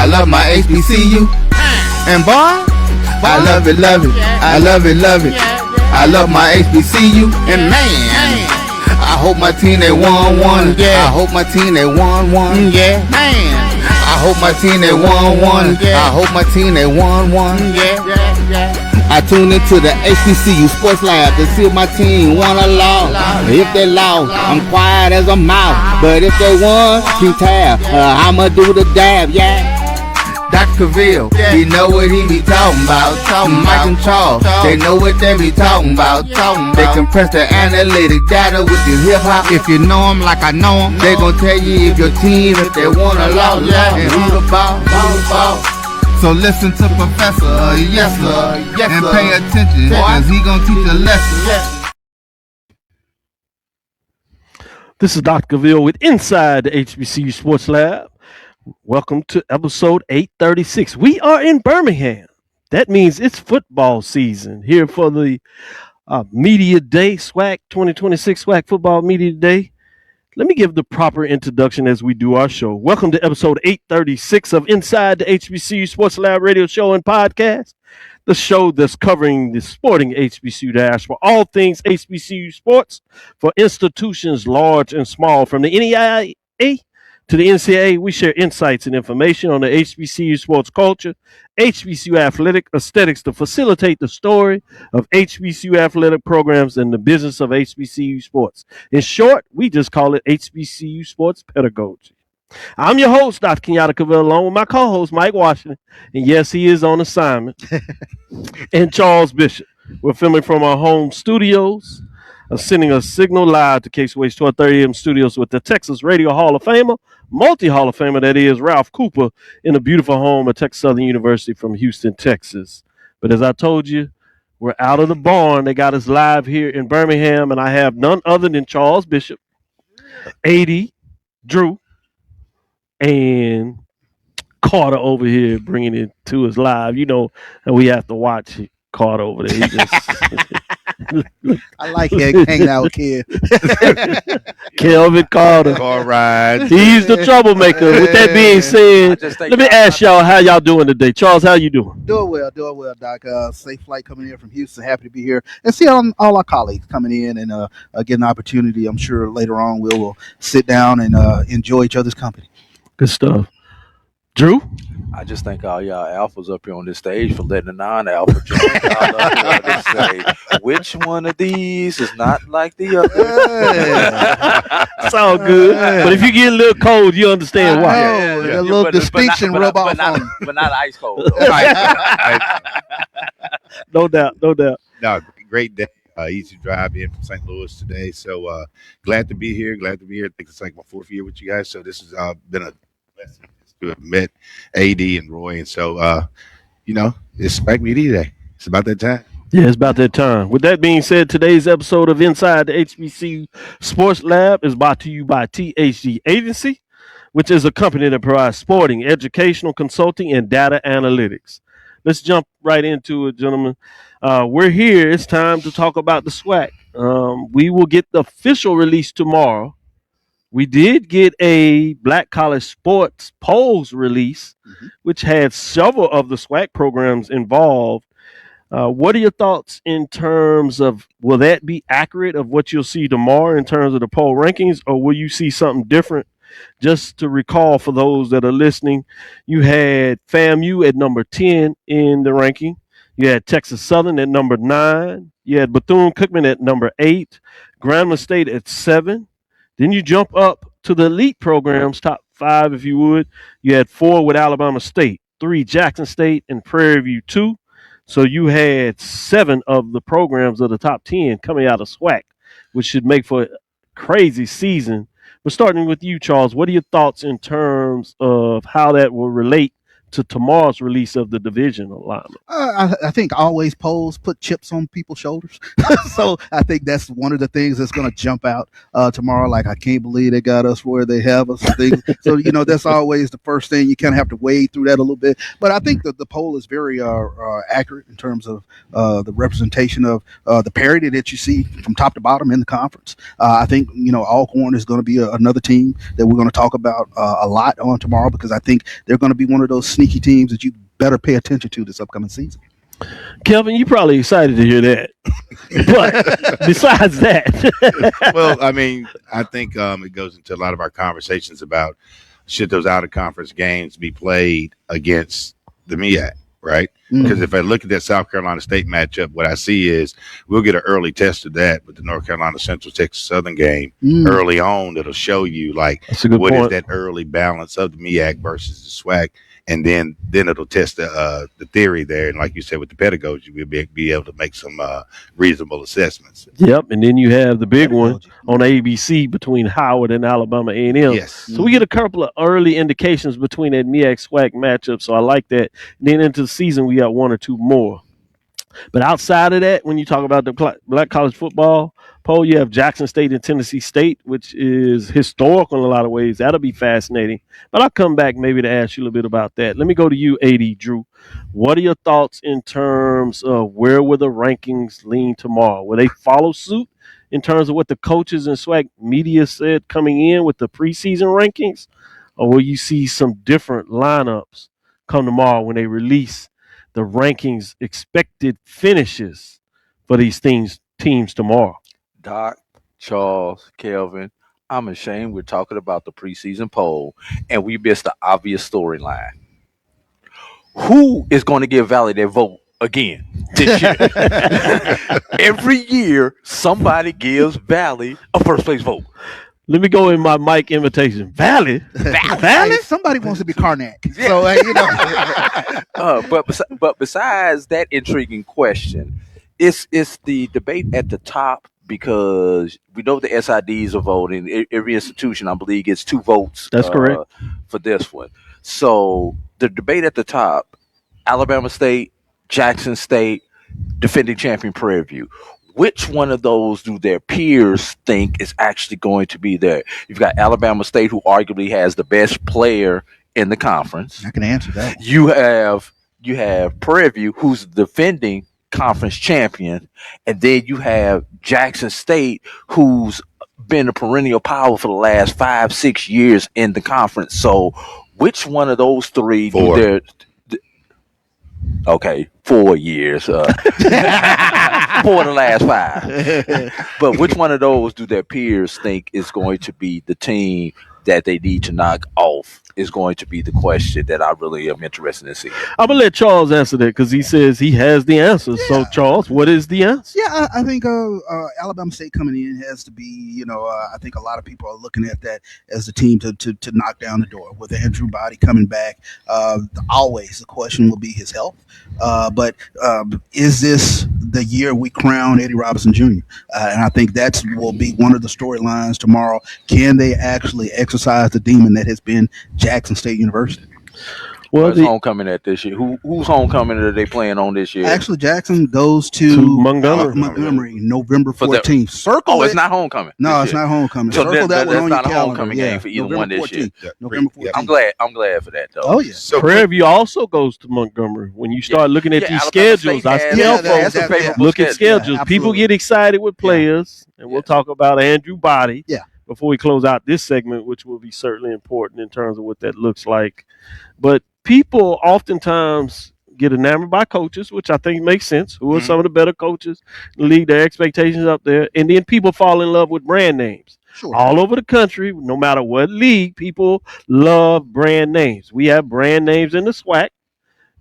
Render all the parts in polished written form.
love my HBCU. And boy, I love it, love it. I love it, love it. I love my HBCU. And man, I hope my team they won one. Yeah. I hope my team they won one. Yeah. Man, I hope my team they won one. I hope my team they won one. Yeah. I tune into the HBCU Sports Lab to see if my team won or lost. If they lost, I'm quiet as a mouse. But if they won, keep tab. I'ma do the dab, yeah. Dr. Cavil, he know what he be talking about. Mike and Charles, they know what they be talking about. They compress the analytic data with the hip hop. If you know them like I know them, they gon' tell you if your team, if they won or lost, and who the ball. So listen to Professor, yes sir, and pay attention, cause he gonna teach a lesson. This is Dr. Cavil with Inside the HBCU Sports Lab. Welcome to episode 836. We are in Birmingham. That means it's football season here for the Media Day, SWAC 2026 SWAC Football Media Day. Let me give the proper introduction as we do our show. Welcome to episode 836 of Inside the HBCU Sports Lab radio show and podcast, the show that's covering the sporting HBCU dash for all things HBCU sports for institutions large and small. From the NEIA to the NCAA, we share insights and information on the HBCU sports culture, HBCU athletic aesthetics to facilitate the story of HBCU athletic programs and the business of HBCU sports. In short, we just call it HBCU sports pedagogy. I'm your host, Dr. Kenyatta Cavil, along with my co-host, Mike Washington. And yes, he is on assignment. And Charles Bishop. We're filming from our home studios, sending a signal live to KSWA's 1230 AM studios with the Texas Radio Hall of Famer, multi-Hall of Famer that is Ralph Cooper, in a beautiful home at Texas Southern University from Houston, Texas. But as I told you, we're out of the barn. They got us live here in Birmingham, and I have none other than Charles Bishop, AD, Drew, and Carter over here bringing it to us live. You know, and we have to watch Carter over there. He just... I like hanging out with Kid. Kelvin Carter. All right. He's the troublemaker. With that being said, let me ask y'all how y'all doing today. Charles, how you doing? Doing well, Doc. Safe flight coming in from Houston. Happy to be here and see all our colleagues coming in and get an opportunity. I'm sure later on we'll sit down and enjoy each other's company. Good stuff. Drew? I just thank all y'all alphas up here on this stage for letting the non-alpha join y'all up here on this stage. Which one of these is not like the other? It's all good. But if you get a little cold, you understand why. A little distinction rub off on you. But not ice cold. No doubt. No, great day. Easy drive in from St. Louis today. So glad to be here. I think it's like my fourth year with you guys. So this has been a blessing to have met AD and Roy. And so, it's SWAC Media Day. It's about that time. Yeah, it's about that time. With that being said, today's episode of Inside the HBCU Sports Lab is brought to you by THG Agency, which is a company that provides sporting, educational, consulting, and data analytics. Let's jump right into it, gentlemen. We're here. It's time to talk about the SWAC. We will get the official release tomorrow. We did get a Black College Sports polls release, which had several of the SWAC programs involved. What are your thoughts in terms of, will that be accurate of what you'll see tomorrow in terms of the poll rankings, or will you see something different? Just to recall for those that are listening, you had FAMU at number 10 in the ranking. You had Texas Southern at number 9. You had Bethune-Cookman at number 8. Grambling State at 7. Then you jump up to the elite programs, top 5 if you would. You had 4 with Alabama State, 3 Jackson State, and Prairie View 2. So you had 7 of the programs of the top 10 coming out of SWAC, which should make for a crazy season. But starting with you, Charles, what are your thoughts in terms of how that will relate to tomorrow's release of the division alignment? I think always polls put chips on people's shoulders. So I think that's one of the things that's going to jump out tomorrow. Like, I can't believe they got us where they have us. So, that's always the first thing. You kind of have to wade through that a little bit. But I think that the poll is very accurate in terms of the representation of the parity that you see from top to bottom in the conference. I think, Alcorn is going to be another team that we're going to talk about a lot on tomorrow, because I think they're going to be one of those sneaky teams that you better pay attention to this upcoming season. Kelvin, you probably excited to hear that. But besides that, Well, I mean, I think it goes into a lot of our conversations about should those out of conference games be played against the MEAC, right? Because if I look at that South Carolina State matchup, what I see is we'll get an early test of that with the North Carolina Central Texas Southern game early on. That'll show you like what is that early balance of the MEAC versus the SWAC. And then it'll test the theory there, and like you said, with the pedagogy, we'll be able to make some reasonable assessments. Yep, and then you have the big one on ABC between Howard and Alabama A&M. Yes. So we get a couple of early indications between that MEAC SWAC matchup. So I like that. And then into the season, we got one or two more. But outside of that, when you talk about the Black College Football poll, you have Jackson State and Tennessee State, which is historical in a lot of ways. That'll be fascinating. But I'll come back maybe to ask you a little bit about that. Let me go to you, AD Drew. What are your thoughts in terms of where will the rankings lean tomorrow? Will they follow suit in terms of what the coaches and SWAC media said coming in with the preseason rankings? Or will you see some different lineups come tomorrow when they release the rankings expected finishes for these teams tomorrow? Doc, Charles, Kelvin, I'm ashamed we're talking about the preseason poll and we missed the obvious storyline. Who is going to give Valley their vote again this year? Every year, somebody gives Valley a first place vote. Let me go in my mic invitation. Valley? Valley? Somebody wants to be Karnak. So, But besides that intriguing question, it's the debate at the top, because we know the SIDs are voting. Every institution, I believe, gets 2 votes. That's correct. For this one. So the debate at the top, Alabama State, Jackson State, defending champion Prairie View. Which one of those do their peers think is actually going to be there? You've got Alabama State, who arguably has the best player in the conference. I can answer that. You have Prairie View, who's the defending conference champion, and then you have Jackson State, who's been a perennial power for the last 5-6 years in the conference. So, which one of those three? 4. Okay, 4 years. 4 of the last 5. But which one of those do their peers think is going to be the team that they need to knock off is going to be the question that I really am interested in seeing. I'm going to let Charles answer that because he says he has the answers. Yeah. So, Charles, what is the answer? Yeah, I think Alabama State coming in has to be, I think a lot of people are looking at that as the team to knock down the door. With Andrew Body coming back, always the question will be his health. But is this the year we crown Eddie Robinson Jr.? And I think that will be one of the storylines tomorrow. Can they actually exercise the demon that has been Jackson State University? Well, who's homecoming at this year? Who's homecoming are they playing on this year? Actually, Jackson goes to Montgomery, November 14th. Circle it's not homecoming. No, it's not homecoming. So Circle that that's one not on a your homecoming game for either November one this 14th. year. Yeah. November 14th. I'm glad for that though. Oh yeah. So Prairie View also goes to Montgomery. When you start looking at these schedules, I tell folks look at schedules. People get excited with players, and we'll talk about Andrew Body. Yeah. Before we close out this segment, which will be certainly important in terms of what that looks like. But people oftentimes get enamored by coaches, which I think makes sense. Who are some of the better coaches in the league? Their expectations up there. And then people fall in love with brand names. Sure. All over the country, no matter what league, people love brand names. We have brand names in the SWAC,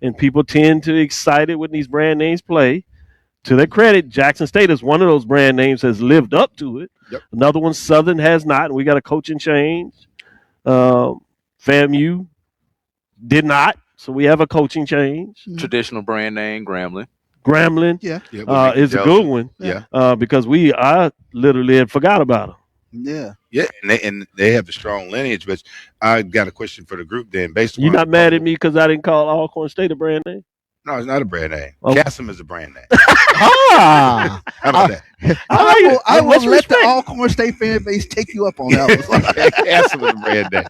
and people tend to get excited when these brand names play. To their credit, Jackson State is one of those brand names has lived up to it. Yep. Another one, Southern, has not. And we got a coaching change. FAMU did not. So we have a coaching change. Traditional brand name, Grambling. Is a good one. Yeah. Because I literally had forgot about them. Yeah. Yeah, and they have a strong lineage. But I got a question for the group then. Based on You're not mad at me because I didn't call Alcorn State a brand name? No, it's not a brand name. Okay. Cassim is a brand name. How about that? I will let the Alcorn State fan base take you up on that. Cassim is a brand name.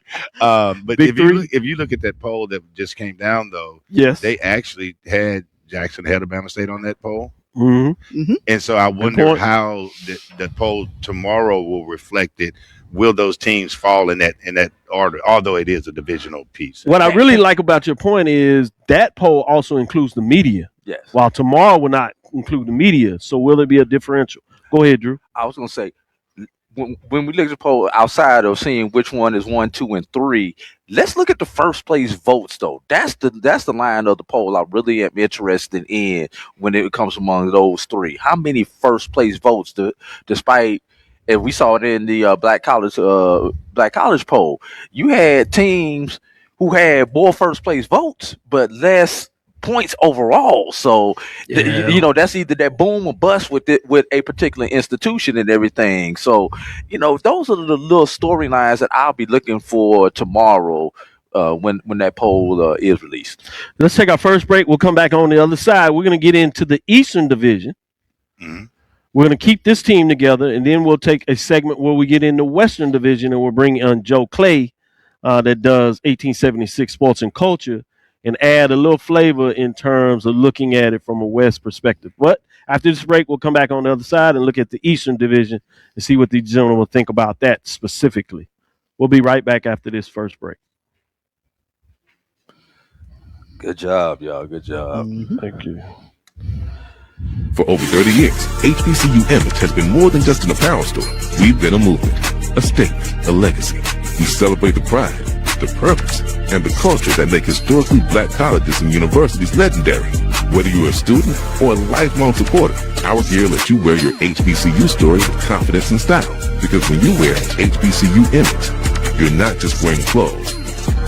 But if you look at that poll that just came down, though, yes, they actually had Jackson had Alabama State on that poll. Mm-hmm. And so I wonder how the poll tomorrow will reflect it will those teams fall in that order, although it is a divisional piece. What I really like about your point is that poll also includes the media. Yes. While tomorrow will not include the media. So will it be a differential? Go ahead, Drew. I was going to say, when we look at the poll, outside of seeing which one is 1, 2, and 3, let's look at the first place votes, though. That's the line of the poll I really am interested in when it comes among those three. How many first place votes, despite, and we saw it in the Black College poll, you had teams who had more first place votes, but less points overall. So that's either that boom or bust with a particular institution and everything. So those are the little storylines that I'll be looking for tomorrow when that poll is released. Let's take our first break. We'll come back on the other side. We're going to get into the Eastern Division. Mm-hmm. We're going to keep this team together, and then we'll take a segment where we get in the Western Division, and we'll bring on Joe Clay that does 1876 sports and culture, and add a little flavor in terms of looking at it from a West perspective. But after this break, we'll come back on the other side and look at the Eastern Division and see what the gentlemen will think about that specifically. We'll be right back after this first break. Good job, y'all. Good job. Mhm. Thank you. For over 30 years, HBCU Image has been more than just an apparel store. We've been a movement, a statement, a legacy. We celebrate the pride, the purpose, and the culture that make historically black colleges and universities legendary. Whether you're a student or a lifelong supporter, our gear lets you wear your HBCU story with confidence and style. Because when you wear HBCU Image, you're not just wearing clothes.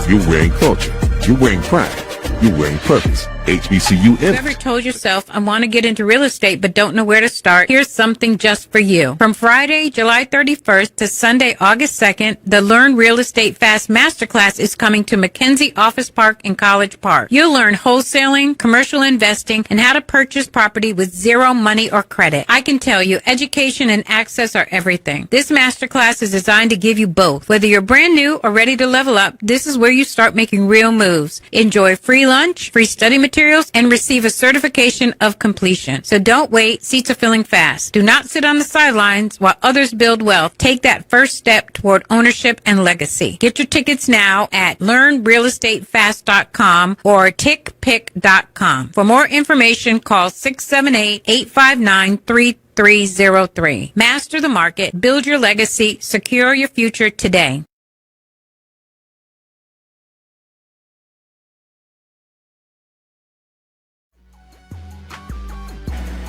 You're wearing culture. You're wearing pride. You're wearing purpose. HBCU Image. Ever told yourself, I want to get into real estate but don't know where to start? Here's something just for you. From Friday, July 31st to Sunday, August 2nd, the Learn Real Estate Fast Masterclass is coming to McKenzie Office Park in College Park. You'll learn wholesaling, commercial investing, and how to purchase property with zero money or credit. I can tell you, education and access are everything. This masterclass is designed to give you both. Whether you're brand new or ready to level up, this is where you start making real moves. Enjoy free lunch, free study materials, and receive a certification of completion. So don't wait. Seats are filling fast. Do not sit on the sidelines while others build wealth. Take that first step toward ownership and legacy. Get your tickets now at learnrealestatefast.com or tickpick.com. For more information, call 678-859-3303. Master the market. Build your legacy. Secure your future today.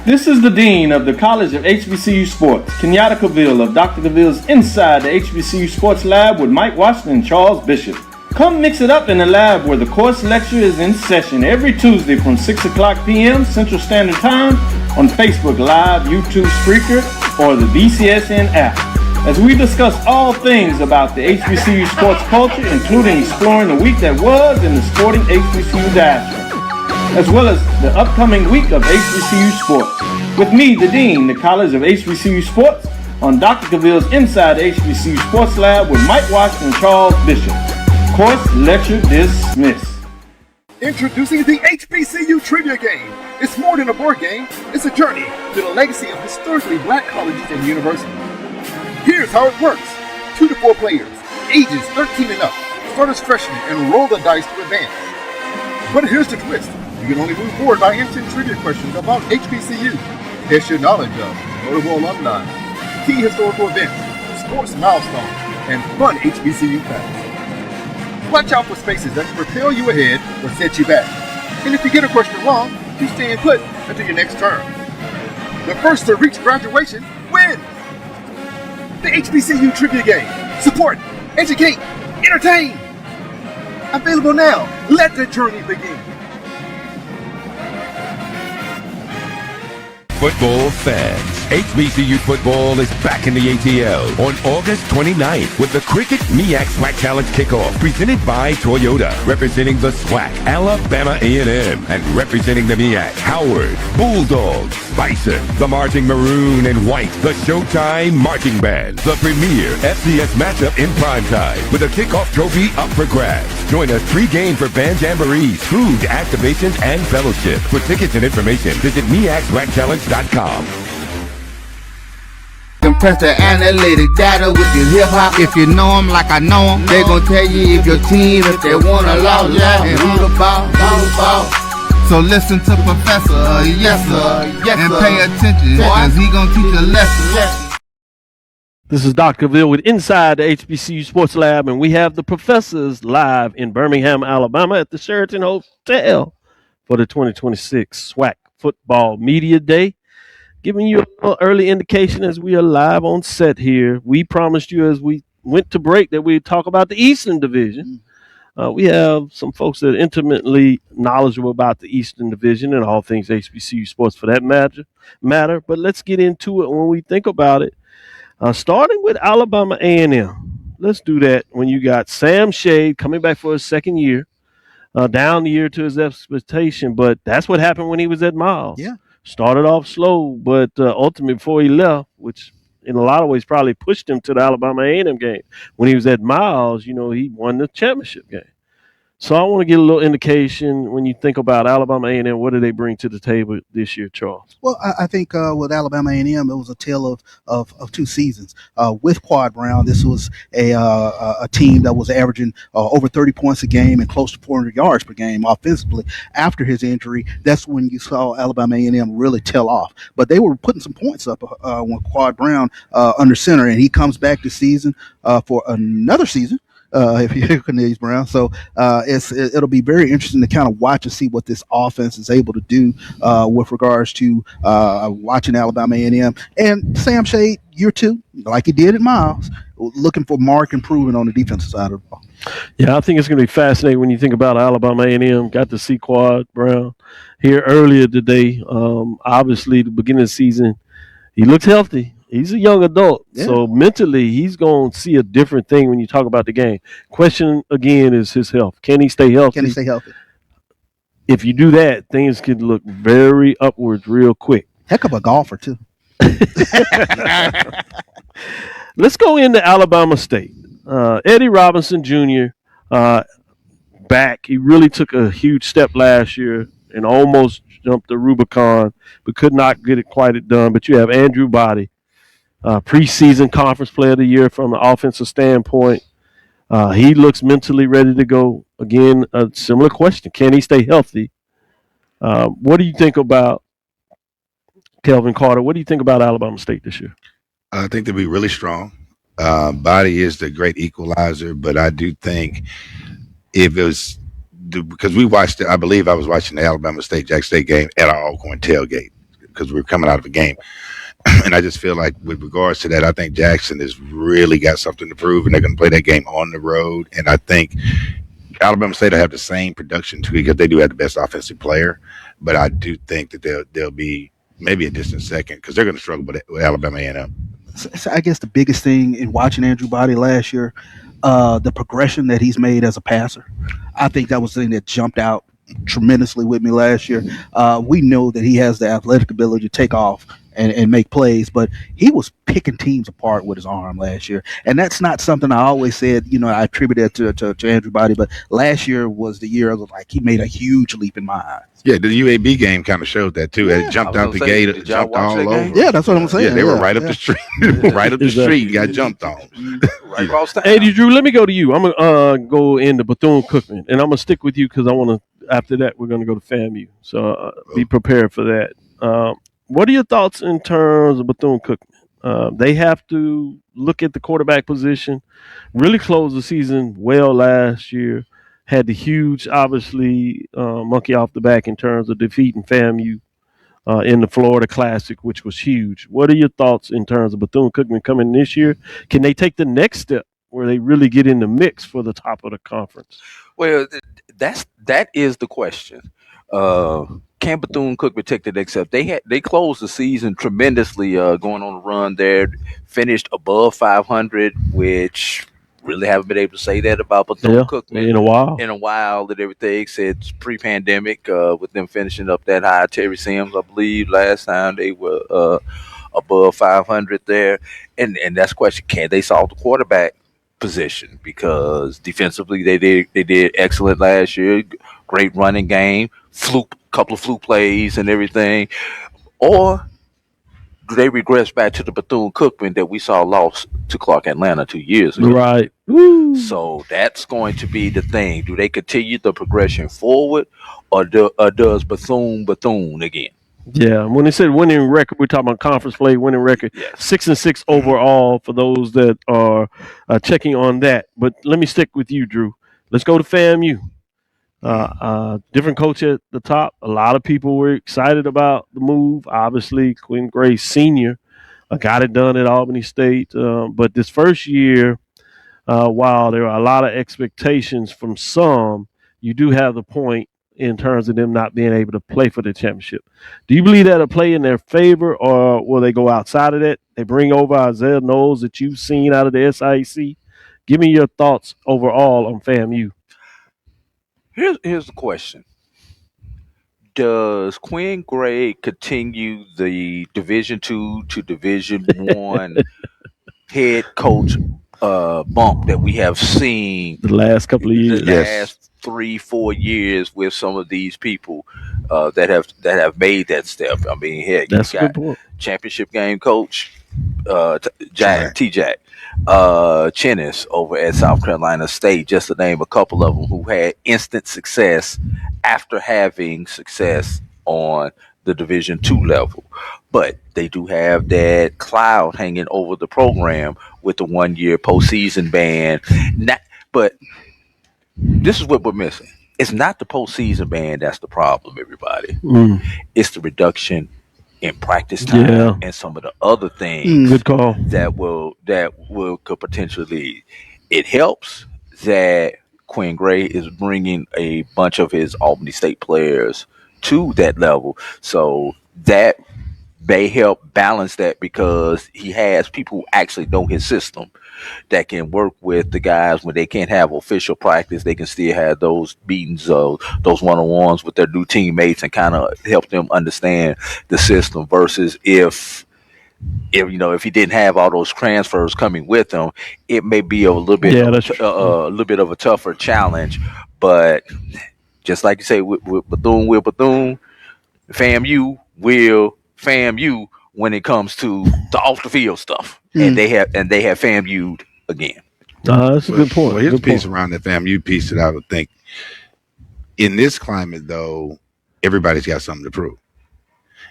This is the Dean of the College of HBCU Sports, Kenyatta Cavil of Dr. Cavil's Inside the HBCU Sports Lab with Mike Washington and Charles Bishop. Come mix it up in the lab where the course lecture is in session every Tuesday from 6 o'clock p.m. Central Standard Time on Facebook Live, YouTube Spreaker, or the BCSN app, as we discuss all things about the HBCU sports culture, including exploring the week that was in the sporting HBCU diaspora, as well as the upcoming week of HBCU sports. With me, the Dean, the College of HBCU Sports, on Dr. Cavil's Inside the HBCU Sports Lab with Mike Washington and Charles Bishop. Course lecture dismissed. Introducing the HBCU Trivia Game. It's more than a board game. It's a journey to the legacy of historically black colleges and universities. Here's how it works. 2 to 4 players, ages 13 and up, start as freshmen and roll the dice to advance. But here's the twist. You can only move forward by answering trivia questions about HBCU. Test your knowledge of notable alumni, key historical events, sports milestones, and fun HBCU facts. Watch out for spaces that can propel you ahead or set you back. And if you get a question wrong, you stay put until your next turn. The first to reach graduation wins. The HBCU Trivia Game. Support, educate, entertain. Available now. Let the journey begin. Football fans, HBCU football is back in the ATL on August 29th with the Cricket MEAC SWAC Challenge Kickoff presented by Toyota, representing the SWAC, Alabama A&M, and representing the MEAC, Howard, Bulldogs, Bison, the Marching Maroon and White, the Showtime Marching Band, the premier FCS matchup in primetime with a kickoff trophy up for grabs. Join us pre-game for band jamborees, food, activations, and fellowship. For tickets and information, visit MEACSWACChallenge.com. Press the analytic data with your hip hop. If you know them like I know them, they gon' tell you if your team, if they wanna lose, and who the ball. So listen to Professor, yes sir, and pay attention, cause he gon' teach a lesson. This is Dr. Cavil with Inside the HBCU Sports Lab, and we have the professors live in Birmingham, Alabama at the Sheraton Hotel for the 2026 SWAC Football Media Day. Giving you an early indication as we are live on set here. We promised you as we went to break that we'd talk about the Eastern Division. We have some folks that are intimately knowledgeable about the Eastern Division and all things HBCU sports for that matter. But let's get into it when we think about it. Starting with Alabama A&M. Let's do that when you got Sam Shade coming back for his second year, down the year to his expectation. But that's what happened when he was at Miles. Yeah. Started off slow, but ultimately before he left, which in a lot of ways probably pushed him to the Alabama A&M game. When he was at Miles, he won the championship game. So I want to get a little indication when you think about Alabama A&M, what do they bring to the table this year, Charles? Well, I think with Alabama A&M, it was a tale of two seasons. With Quad Brown, this was a team that was averaging over 30 points a game and close to 400 yards per game offensively. After his injury, that's when you saw Alabama A&M really tail off. But they were putting some points up when Quad Brown under center, and he comes back this season for another season. If you're Cornelius Brown. So it'll be very interesting to kind of watch and see what this offense is able to do with regards to watching Alabama A&M. And Sam Shade, year two, like he did at Miles, looking for marked improvement on the defensive side of the ball. Yeah, I think it's going to be fascinating when you think about Alabama A&M. Got to see Quad Brown here earlier today. Obviously, the beginning of the season, he looked healthy. He's a young adult, so mentally he's going to see a different thing when you talk about the game. Question, again, is his health. Can he stay healthy? If you do that, things can look very upwards real quick. Heck of a golfer, too. Let's go into Alabama State. Eddie Robinson Jr. Back. He really took a huge step last year and almost jumped the Rubicon, but could not get it quite done. But you have Andrew Body. Preseason conference player of the year from an offensive standpoint. He looks mentally ready to go. Again, a similar question. Can he stay healthy? What do you think about Kelvin Carter? What do you think about Alabama State this year? I think they'll be really strong. Body is the great equalizer, but I do think if it was because we watched it, I believe I was watching the Alabama State-Jackson State game at our Alcorn tailgate because we were coming out of a game. And I just feel like with regards to that, I think Jackson has really got something to prove, and they're going to play that game on the road. And I think Alabama State will have the same production too because they do have the best offensive player. But I do think that they'll be maybe a distant second because they're going to struggle with Alabama A&M. So I guess the biggest thing in watching Andrew Body last year, the progression that he's made as a passer, I think that was the thing that jumped out tremendously with me last year. We know that he has the athletic ability to take off and make plays, but he was picking teams apart with his arm last year. And that's not something I always said, I attributed to Andrew Body, but last year was the year of he made a huge leap in my eyes. Yeah, the UAB game kind of showed that too. It jumped out the gate, it jumped all over. Yeah, that's what I'm saying. Yeah, they were right up the street, right up the street, got jumped on. Right across town. Hey, Drew, let me go to you. I'm gonna go into Bethune-Cookman, and I'm gonna stick with you because I want to. After that, we're gonna go to FAMU, so be prepared for that. What are your thoughts in terms of Bethune-Cookman? They have to look at the quarterback position. Really closed the season well last year. Had the huge, obviously, monkey off the back in terms of defeating FAMU in the Florida Classic, which was huge. What are your thoughts in terms of Bethune-Cookman coming this year? Can they take the next step where they really get in the mix for the top of the conference? Well, that is the question. Can Bethune-Cookman take the next step? They closed the season tremendously, going on a run there, finished above 500, which really haven't been able to say that about Bethune-Cookman in a while. And everything said pre-pandemic, with them finishing up that high. Terry Sims, I believe, last time they were above 500 there, and that's the question: can they solve the quarterback position? Because defensively they did excellent last year, great running game, couple of fluke plays and everything, or do they regress back to the Bethune-Cookman that we saw lost to Clark Atlanta 2 years ago? Right. Woo. So that's going to be the thing. Do they continue the progression forward, or does Bethune again? Yeah, when they said winning record, we're talking about conference play winning record, Yes. 6-6 overall for those that are checking on that. But let me stick with you, Drew. Let's go to FAMU. Different coach at the top. A lot of people were excited about the move. Obviously, Quinn Gray Sr. Got it done at Albany State. But this first year, while there are a lot of expectations from some, you do have the point in terms of them not being able to play for the championship. Do you believe that'll play in their favor, or will they go outside of that? They bring over Isaiah Knowles that you've seen out of the SIC. Give me your thoughts overall on FAMU. Here's the question. Does Quinn Gray continue the Division II to Division I head coach bump that we have seen The last couple of years. the last 3-4 years with some of these people that have made that step? I mean, heck, That's you a good got point. championship game coach T-Jack Chennis over at South Carolina State, just to name a couple of them who had instant success after having success on the Division II level. But they do have that cloud hanging over the program with the 1-year postseason ban. But this is what we're missing. It's not the postseason ban that's the problem, everybody. It's the reduction in practice time and some of the other things Good call. that could potentially lead. It helps that Quinn Gray is bringing a bunch of his Albany State players to that level, so that may help balance that, because he has people who actually know his system that can work with the guys when they can't have official practice. They can still have those meetings, those one-on-ones with their new teammates, and kind of help them understand the system. Versus if he didn't have all those transfers coming with him, it may be a little bit of a tougher challenge. But just like you say, with Bethune, FAMU will FAMU when it comes to the off the field stuff, and they have FAMU'd again. That's a good point. Well, here's Good a piece point. around the FAMU piece that I would think, in this climate, though, everybody's got something to prove.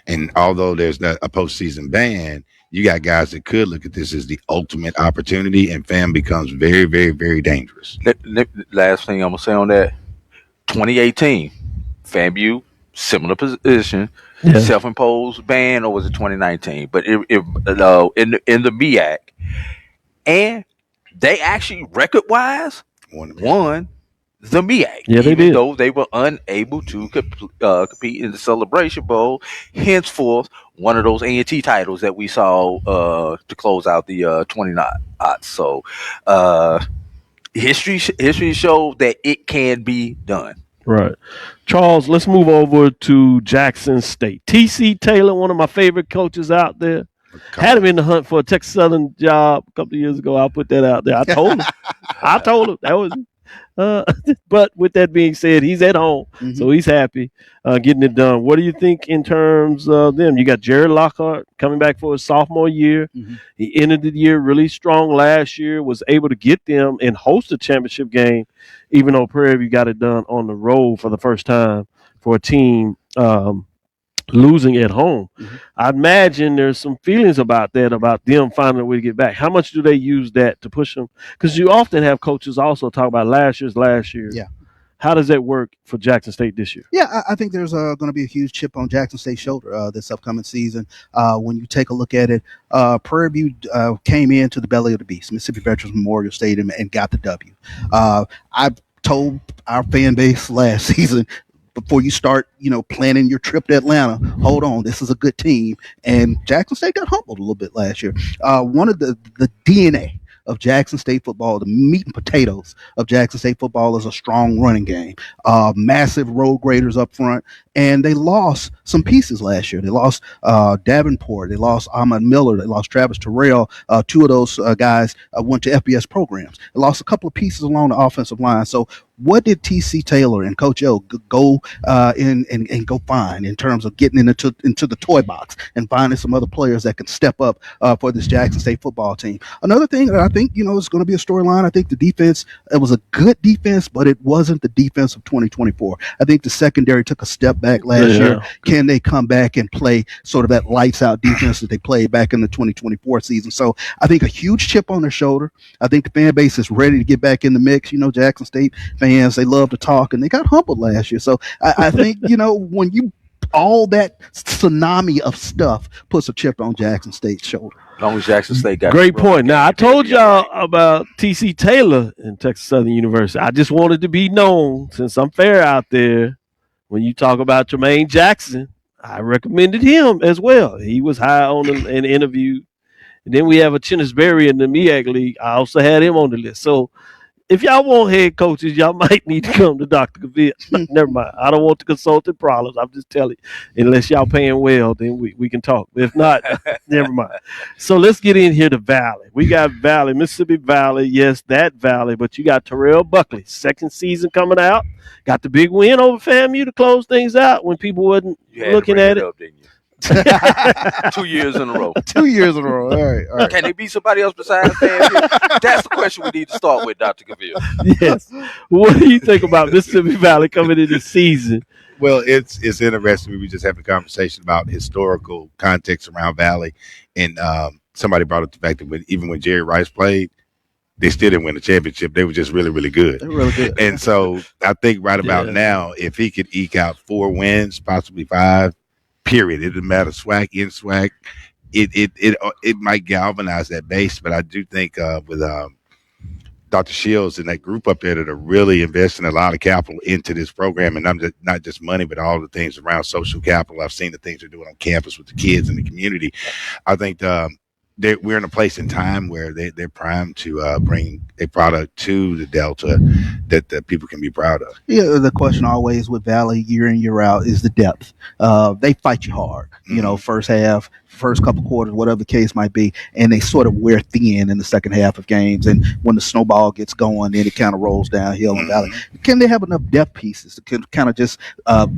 And although there's not a postseason ban, you got guys that could look at this as the ultimate opportunity, and FAM becomes very, very, very dangerous. Last thing I'm gonna say on that: 2018, FAMU, similar position, self-imposed ban, or was it 2019? But in the MEAC, and they actually record-wise won the MEAC, even though they were unable to compete in the Celebration Bowl. Henceforth, one of those A&T titles that we saw to close out the 29. So history showed that it can be done. Right. Charles, let's move over to Jackson State. T.C. Taylor, one of my favorite coaches out there. Had him in the hunt for a Texas Southern job a couple of years ago. I'll put that out there. I told him. That was but with that being said, he's at home, so he's happy getting it done. What do you think in terms of them? You got Jared Lockhart coming back for his sophomore year. He ended the year really strong last year, was able to get them and host a championship game, even though Prairie View got it done on the road for the first time for a team losing at home. I imagine there's some feelings about that, about them finding a way to get back. How much do they use that to push them? Because you often have coaches also talk about last year. Yeah. How does that work for Jackson State this year? Yeah, I think there's going to be a huge chip on Jackson State's shoulder this upcoming season. When you take a look at it, Prairie View came into the belly of the beast, Mississippi Veterans Memorial Stadium, and got the W. I've told our fan base last season, before you start, planning your trip to Atlanta, hold on, this is a good team. And Jackson State got humbled a little bit last year. One of the DNA of Jackson State football, the meat and potatoes of Jackson State football, is a strong running game, massive road graders up front, And they lost some pieces last year. They lost Davenport. They lost Ahmad Miller. They lost Travis Terrell. Two of those guys went to FBS programs. They lost a couple of pieces along the offensive line. So what did TC Taylor and Coach O go and go find in terms of getting into the toy box and finding some other players that can step up for this Jackson State football team? Another thing that I think, is going to be a storyline. I think the defense, it was a good defense, but it wasn't the defense of 2024. I think the secondary took a step back last year. Can they come back and play sort of that lights out defense that they played back in the 2024 season? So I think a huge chip on their shoulder. I think the fan base is ready to get back in the mix. Jackson State fans, they love to talk, and they got humbled last year. So I think, when you all that tsunami of stuff puts a chip on Jackson State's shoulder. As long as Jackson State got great point. Now, I told y'all about TC Taylor in Texas Southern University. I just wanted to be known, since I'm fair out there, when you talk about Jermaine Jackson, I recommended him as well. He was high on an interview. And then we have a Chinnis Berry in the MEAC League. I also had him on the list. So if y'all want head coaches, y'all might need to come to Dr. Cavil. Never mind. I don't want the consultant problems. I'm just telling you. Unless y'all paying well, then we can talk. If not, never mind. So let's get in here to Valley. We got Valley, Mississippi Valley. Yes, that Valley. But you got Terrell Buckley, second season coming out. Got the big win over FAMU to close things out when people wasn't looking at it. Up, didn't you? 2 years in a row. 2 years in a row. All right. Can they beat somebody else besides FAMU? That's the question we need to start with, Dr. Cavil. Yes. What do you think about Mississippi Valley coming in this season? Well, it's interesting. We were just having a conversation about historical context around Valley, and somebody brought up the fact that even when Jerry Rice played, they still didn't win the championship. They were just really, really good. They were really good. And so I think right about now, if he could eke out 4 wins, possibly 5, period. It doesn't matter SWAC, in SWAC. It might galvanize that base, but I do think with Dr. Shields and that group up there that are really investing a lot of capital into this program, and not just money, but all the things around social capital. I've seen the things they're doing on campus with the kids in the community. I think we're in a place in time where they're primed to bring a product to the Delta that people can be proud of. Yeah, the question always with Valley year in, year out is the depth. They fight you hard, first half, first couple quarters, whatever the case might be, and they sort of wear thin in the second half of games. And when the snowball gets going, then it kind of rolls downhill in Valley. Can they have enough depth pieces to kind of just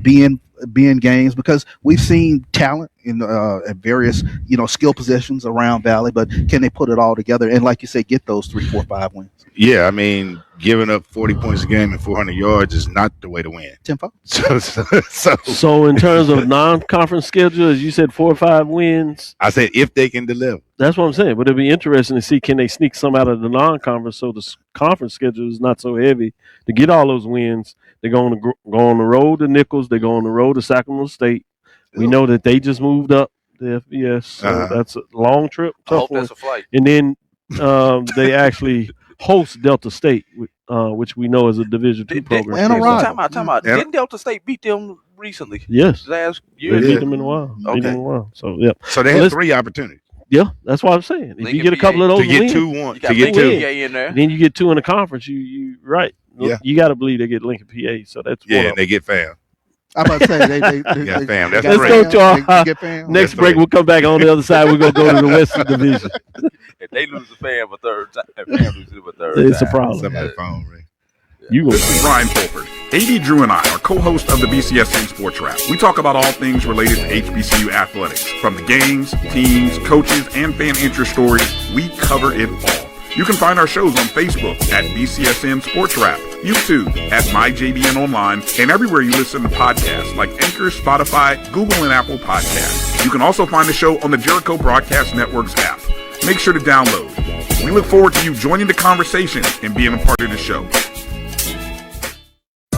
be in games? Because we've seen talent in at various skill positions around Valley, but can they put it all together and, like you say, get those 3, 4, 5 wins? Yeah, I mean, giving up 40 points a game and 400 yards is not the way to win. 10-4. So in terms of non-conference schedule, as you said, 4 or 5 wins. I said if they can deliver. That's what I'm saying. But it'd be interesting to see, can they sneak some out of the non-conference so the conference schedule is not so heavy to get all those wins. They're going to go on the road to Nichols. They're going on the road to Sacramento State. We know that they just moved up the FBS, so that's a long trip. I hope that's a flight. And then they actually host Delta State, which we know is a Division II program. Time out. Didn't Delta State beat them recently? Yes. Last year? They beat them in a while. Okay. So, yeah. So they had 3 opportunities. Yeah, that's what I'm saying. If you get a couple of those to get wins, 2 1, to get 2 in there, then you get 2 in the conference. You right. Yeah. You got to believe they get Lincoln, PA. So that's and they get fam. I'm about to say they fam. That's let's great. go to our next break. We'll come back on the other side. We're gonna go to the Western Division. If they lose the fam a third time, it's a problem. Somebody's phone ring. This is Brian Fulford. AD Drew and I are co-hosts of the BCSN Sports Wrap. We talk about all things related to HBCU athletics. From the games, teams, coaches, and fan interest stories, we cover it all. You can find our shows on Facebook at BCSN Sports Wrap, YouTube at MyJBN Online, and everywhere you listen to podcasts like Anchor, Spotify, Google, and Apple Podcasts. You can also find the show on the Jericho Broadcast Network's app. Make sure to download. We look forward to you joining the conversation and being a part of the show.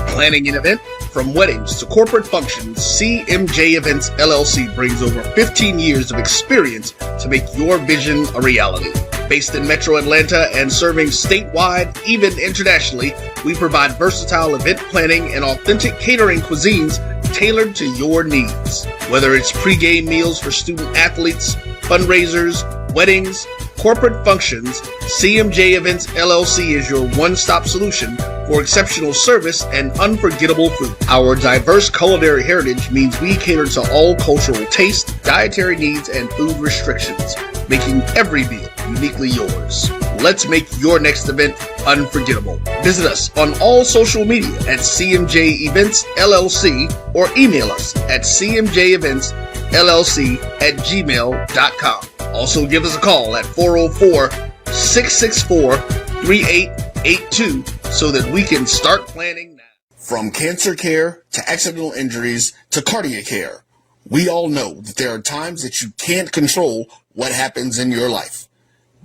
Planning an event? From weddings to corporate functions, CMJ Events LLC brings over 15 years of experience to make your vision a reality. Based in Metro Atlanta and serving statewide, even internationally, we provide versatile event planning and authentic catering cuisines tailored to your needs. Whether it's pre-game meals for student athletes, fundraisers, weddings, corporate functions, CMJ Events LLC is your one-stop solution for exceptional service and unforgettable food. Our diverse culinary heritage means we cater to all cultural tastes, dietary needs, and food restrictions, making every meal uniquely yours. Let's make your next event unforgettable. Visit us on all social media at CMJ Events LLC or email us at cmjeventsllc@gmail.com. Also give us a call at 404-664-3882 so that we can start planning now. From cancer care to accidental injuries to cardiac care, we all know that there are times that you can't control what happens in your life.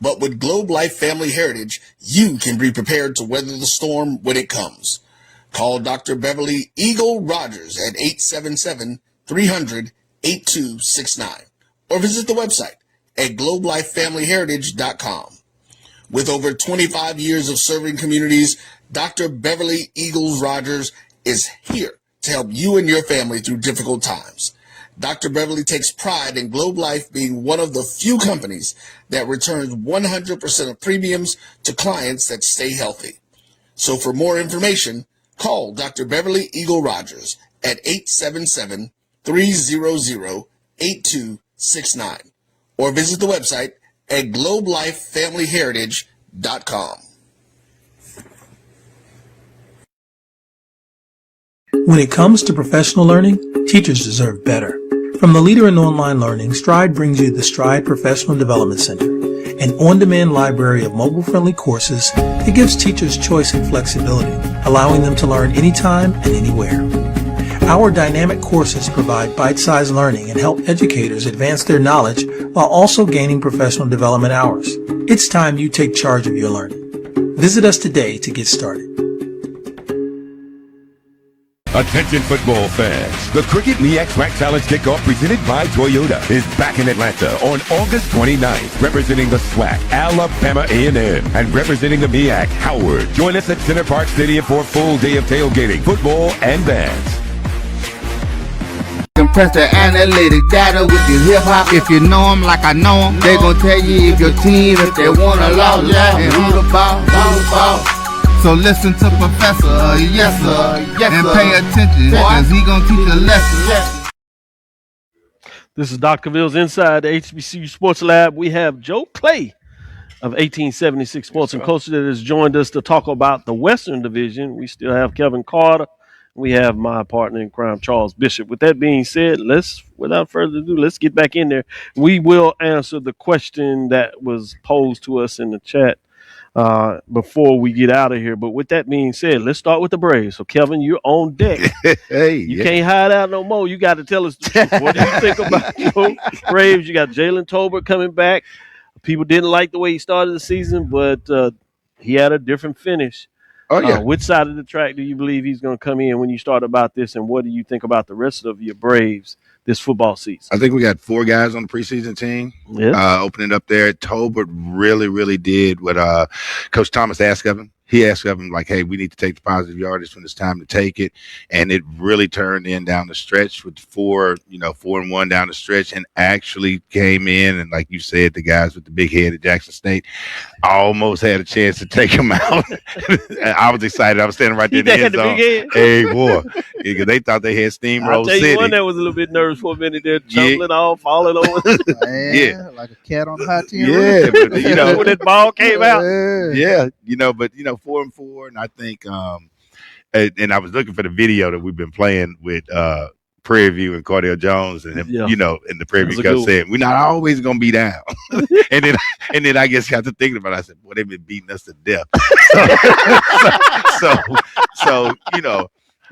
But with Globe Life Family Heritage, you can be prepared to weather the storm when it comes. Call Dr. Beverly Eagle Rogers at 877-300-8269 or visit the website at globelifefamilyheritage.com. With over 25 years of serving communities, Dr. Beverly Eagles Rogers is here to help you and your family through difficult times. Dr. Beverly takes pride in Globe Life being one of the few companies that returns 100% of premiums to clients that stay healthy. So for more information, call Dr. Beverly Eagle Rogers at 877-300-8269 or visit the website at globelifefamilyheritage.com. When it comes to professional learning, teachers deserve better. From the leader in online learning, Stride brings you the Stride Professional Development Center, an on-demand library of mobile-friendly courses that gives teachers choice and flexibility, allowing them to learn anytime and anywhere. Our dynamic courses provide bite-sized learning and help educators advance their knowledge while also gaining professional development hours. It's time you take charge of your learning. Visit us today to get started. Attention football fans. The Cricket MEAC SWAC Challenge Kickoff presented by Toyota is back in Atlanta on August 29th. Representing the SWAC, Alabama A&M, and representing the MEAC, Howard. Join us at Center Park Stadium for a full day of tailgating, football, and bands. Compress the analytic data with your hip hop. If you know them like I know them, they gon' tell you if your team, if they wanna lose, and who the ball. So listen to Professor, yes sir, and pay attention, cause he gonna teach a lesson. This is Dr. Cavill's Inside the HBCU Sports Lab. We have Joe Clay of 1876 Sports and Culture that has joined us to talk about the Western Division. We still have Kelvin Carter. We have my partner in crime, Charles Bishop. With that being said, without further ado, let's get back in there. We will answer the question that was posed to us in the chat before we get out of here. But with that being said, let's start with the Braves. So, Kelvin, you're on deck. You can't hide out no more. You got to tell us the truth. What do you think about your Braves? You got Jalen Tolbert coming back. People didn't like the way he started the season, but he had a different finish. Oh, yeah. Which side of the track do you believe he's going to come in when you start about this, and what do you think about the rest of your Braves this football season? I think we got 4 guys on the preseason team. Opening up there. Tolbert really did what Coach Thomas asked of him. He asked of him, like, hey, we need to take the positive yardage when it's time to take it. And it really turned in down the stretch with 4-1 down the stretch, and actually came in. And like you said, the guys with the big head at Jackson State almost had a chance to take him out. I was excited. I was standing right there in the end zone. Hey, boy. Because they thought they had steamrolled City. I'll tell you one that was a little bit nervous for a minute there, tumbling off, falling over. Man, like a cat on a hot tin. Yeah, but when that ball came out. Yeah, but 4-4, and I think and I was looking for the video that we've been playing with Prairie View and Cardell Jones and him, and the Prairie View guy saying, we're not always gonna be down. and then I guess got to thinking about it, I said, boy, they've been beating us to death. So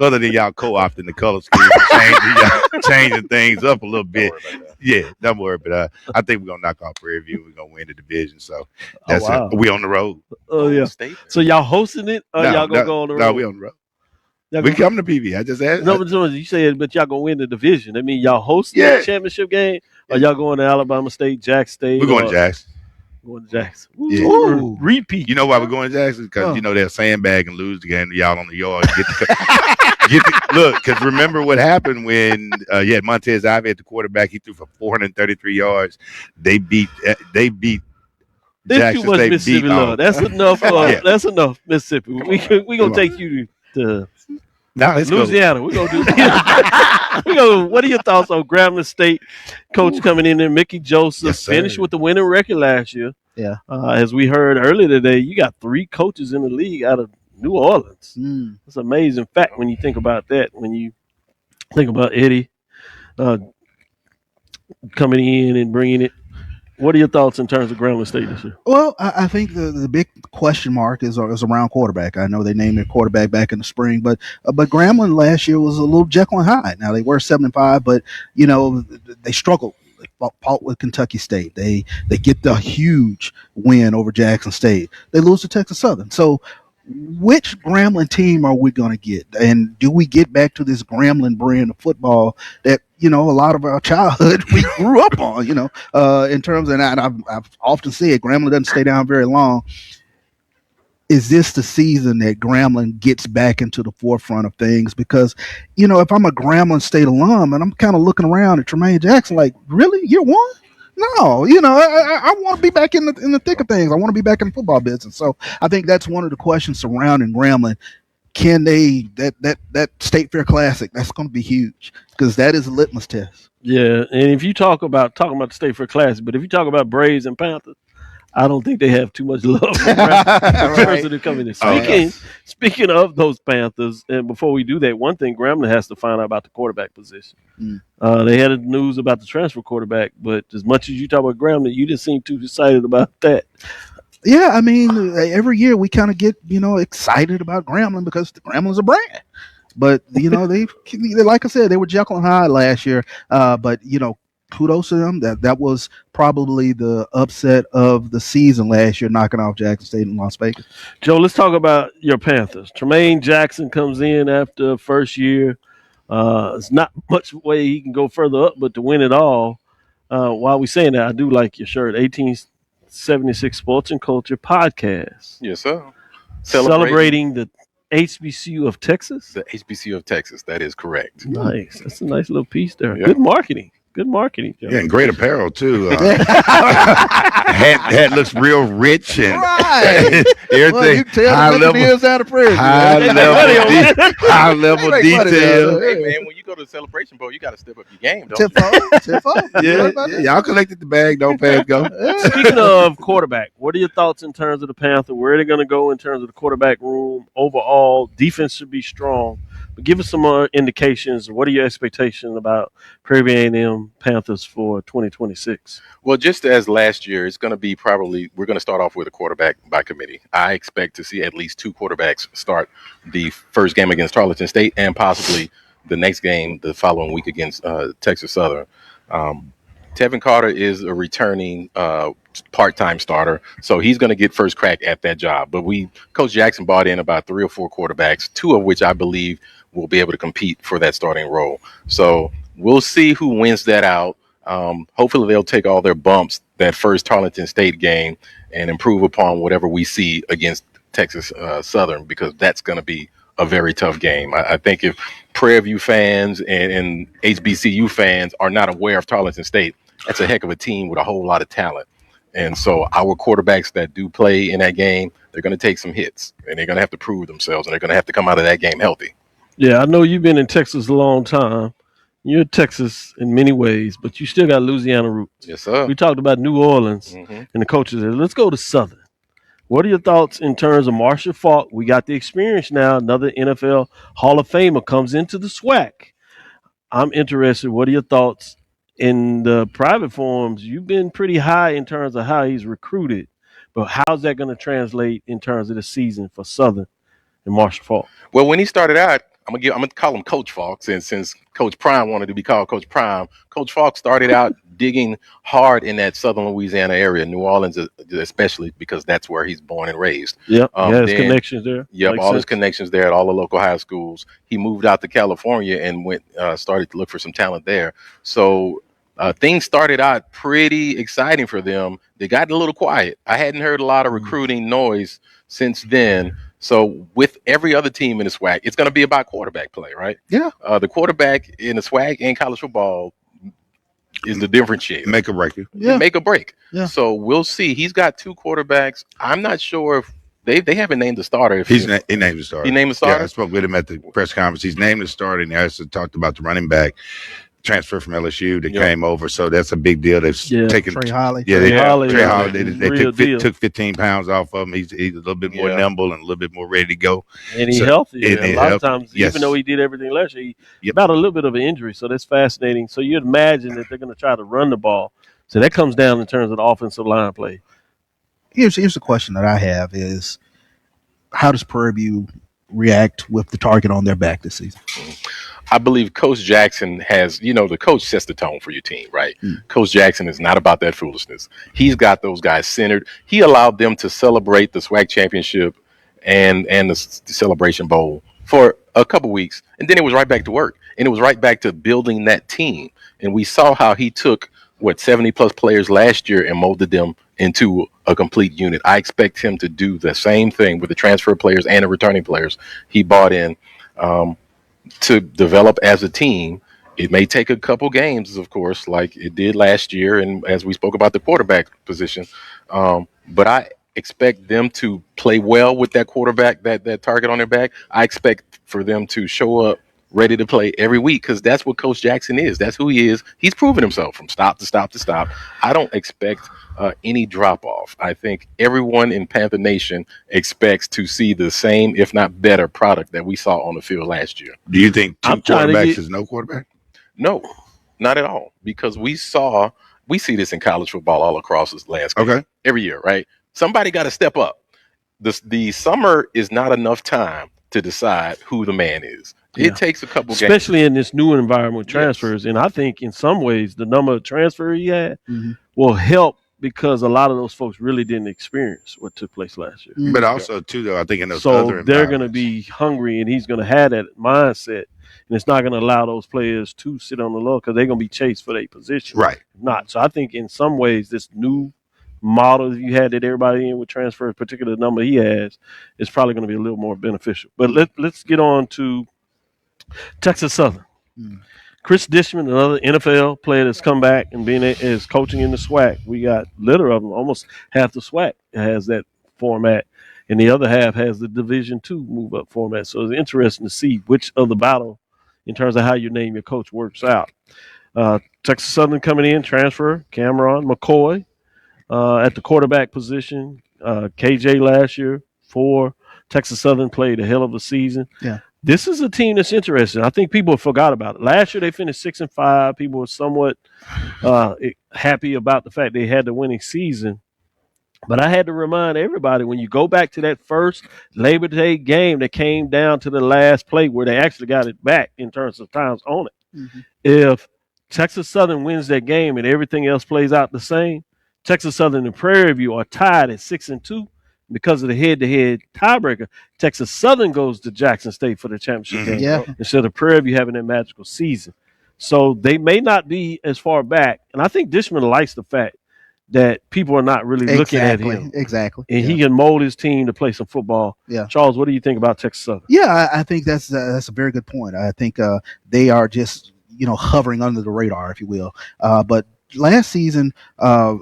other than y'all co-opting the color scheme, changing things up a little bit. Yeah, don't worry. But I think we're gonna knock off Prairie View. We're gonna win the division. So that's it. We on the road. Oh yeah. So y'all hosting it? Or y'all gonna go on the road? No, we on the road. We come to PV. I just asked. No, you said, but y'all gonna win the division. I mean, y'all hosting the championship game, or y'all going to Alabama State, Jackson State? We're going to Jackson. Going to Jackson. Yeah. Repeat. You know why we're going to Jackson? Because they'll sandbag and lose the game to y'all on the yard. Look, because remember what happened when you had Montez Ivey at the quarterback. He threw for 433 yards. They beat There's Jackson too much State Mississippi beat love. on. That's enough. Yeah. That's enough Mississippi. We gonna take you to Now let's go. Louisiana. We're gonna do. What are your thoughts on Grambling State coach coming in there? Mickey Joseph Yes, sir. finished with the winning record last year. Yeah. As we heard earlier today, you got 3 coaches in the league out of New Orleans. It's an amazing fact when you think about that. When you think about Eddie coming in and bringing it. What are your thoughts in terms of Grambling State this year? Well, I think the big question mark is around quarterback. I know they named their quarterback back in the spring, but Grambling last year was a little Jekyll and Hyde. Now they were 7-5, but they struggled. They fought with Kentucky State. They get the huge win over Jackson State. They lose to Texas Southern. So which Grambling team are we going to get? And do we get back to this Grambling brand of football that, a lot of our childhood we grew up on, in terms of, and I've often said Grambling doesn't stay down very long. Is this the season that Grambling gets back into the forefront of things? Because, if I'm a Grambling State alum and I'm kind of looking around at Tremaine Jackson, like, really? Year one? No, I want to be back in the thick of things. I want to be back in the football business. So I think that's one of the questions surrounding Grambling. Can they that State Fair Classic? That's going to be huge because that is a litmus test. Yeah, and if you talking about the State Fair Classic, but if you talk about Braves and Panthers, I don't think they have too much love for Grambling in terms of them coming in. Speaking of those Panthers, and before we do that, one thing Grambling has to find out about the quarterback position. They had news about the transfer quarterback, but as much as you talk about Grambling, you didn't seem too excited about that. Yeah, I mean, every year we kind of get excited about Grambling because the Grambling's a brand. But they like I said, they were Jekyll and Hyde last year. But kudos to them. That was probably the upset of the season last year, knocking off Jackson State in Las Vegas. Joe, let's talk about your Panthers. Tremaine Jackson comes in after first year. It's not much way he can go further up, but to win it all. While we saying that, I do like your shirt, 1876 Sports and Culture Podcast. Yes, sir. Celebrating the HBCU of Texas. The HBCU of Texas. That is correct. Nice. That's a nice little piece there. Yeah. Good marketing. Good marketing, Joe. Yeah, and great apparel too. Hat looks real rich and everything. Well, you tell high the Buccaneers out of prison. High level detail. Hey man, when you go to the Celebration Bowl, you got to step up your game, don't Tip off. Yeah, y'all collected the bag. Don't pass go. Speaking of quarterback, what are your thoughts in terms of the Panther? Where are they going to go in terms of the quarterback room? Overall, defense should be strong. But give us some more indications. What are your expectations about Prairie A&M Panthers for 2026? Well, just as last year, it's going to be we're going to start off with a quarterback by committee. I expect to see at least 2 quarterbacks start the first game against Tarleton State and possibly the next game the following week against Texas Southern. Tevin Carter is a returning part-time starter, so he's going to get first crack at that job. But Coach Jackson brought in about 3 or 4 quarterbacks, 2 of which I believe will be able to compete for that starting role. So we'll see who wins that out. Hopefully they'll take all their bumps that first Tarleton State game and improve upon whatever we see against Texas Southern, because that's going to be a very tough game. I think if Prairie View fans and HBCU fans are not aware of Tarleton State, that's a heck of a team with a whole lot of talent. And so our quarterbacks that do play in that game, they're going to take some hits and they're going to have to prove themselves, and they're going to have to come out of that game healthy. Yeah, I know you've been in Texas a long time. You're Texas in many ways, but you still got Louisiana roots. Yes, sir. We talked about New Orleans and the coaches there. Let's go to Southern. What are your thoughts in terms of Marshall Faulk? We got the experience now. Another NFL Hall of Famer comes into the SWAC. I'm interested. What are your thoughts in the private forums? You've been pretty high in terms of how he's recruited, but how's that going to translate in terms of the season for Southern and Marshall Faulk? Well, when he started out, I'm gonna call him Coach Faulk, since Coach Prime wanted to be called Coach Prime. Coach Faulk started out digging hard in that Southern Louisiana area, New Orleans especially, because that's where he's born and raised. Yep, his connections there. Yep, all his connections there at all the local high schools. He moved out to California and started to look for some talent there. So things started out pretty exciting for them. They got a little quiet. I hadn't heard a lot of recruiting noise since then. So with every other team in the SWAC, it's going to be about quarterback play, right? Yeah. The quarterback in the SWAC and college football is the differentiator. Make a break. Make a break. Yeah. So we'll see. He's got 2 quarterbacks. I'm not sure if they haven't named the starter. He named the starter. He named the starter? Yeah, I spoke with him at the press conference. He's named the starter, and he also talked about the running back transfer from LSU that came over. So that's a big deal. They've taken Trey Holly. Trey Holly. They took 15 pounds off of him. He's a little bit more nimble and a little bit more ready to go. And he's healthy. And a lot of times, even though he did everything last year, he got a little bit of an injury. So that's fascinating. So you'd imagine that they're going to try to run the ball. So that comes down in terms of the offensive line play. Here's the question that I have is, how does Prairie View react with the target on their back this season? I believe Coach Jackson has, the coach sets the tone for your team, right? Coach Jackson is not about that foolishness. He's got those guys centered. He allowed them to celebrate the SWAC championship and the Celebration Bowl for a couple weeks, and then it was right back to work, and it was right back to building that team. And we saw how he took 70 plus players last year and molded them into a complete unit. I expect him to do the same thing with the transfer players and the returning players he bought in to develop as a team. It may take a couple games, of course, like it did last year, and as we spoke about the quarterback position. But I expect them to play well with that quarterback, that target on their back. I expect for them to show up ready to play every week, because that's what Coach Jackson is. That's who he is. He's proven himself from stop to stop to stop. I don't expect any drop off. I think everyone in Panther Nation expects to see the same, if not better, product that we saw on the field last year. Do you think 2 quarterbacks is no quarterback? No, not at all. Because we see this in college football all across this landscape every year, right? Somebody got to step up. The summer is not enough time to decide who the man is. It takes a couple games. Especially in this new environment with transfers. And I think in some ways the number of transfers he had will help, because a lot of those folks really didn't experience what took place last year. But also, too, though, I think in those so other they're going to be hungry, and he's going to have that mindset. And it's not going to allow those players to sit on the low, because they're going to be chased for their position. Right. Not. So I think in some ways this new model you had that everybody in with transfers, particularly the number he has, is probably going to be a little more beneficial. But let's get on to Texas Southern. Chris Dishman, another NFL player that's come back and is coaching in the SWAC. We got litter of them. Almost half the SWAC has that format, and the other half has the Division II move up format. So it's interesting to see which of the battle, in terms of how you name your coach, works out. Texas Southern coming in, transfer Cameron McCoy at the quarterback position. KJ last year for Texas Southern played a hell of a season. Yeah. This is a team that's interesting. I think people forgot about it. Last year they finished 6-5. People were somewhat happy about the fact they had the winning season. But I had to remind everybody, when you go back to that first Labor Day game that came down to the last play where they actually got it back in terms of times on it. If Texas Southern wins that game and everything else plays out the same, Texas Southern and Prairie View are tied at 6-2. Because of the head-to-head tiebreaker, Texas Southern goes to Jackson State for the championship game instead of Prairie View having that magical season. So they may not be as far back. And I think Dishman likes the fact that people are not really looking at him. Exactly. And he can mold his team to play some football. Yeah. Charles, what do you think about Texas Southern? Yeah, I think that's a very good point. I think they are just, hovering under the radar, if you will. But last season,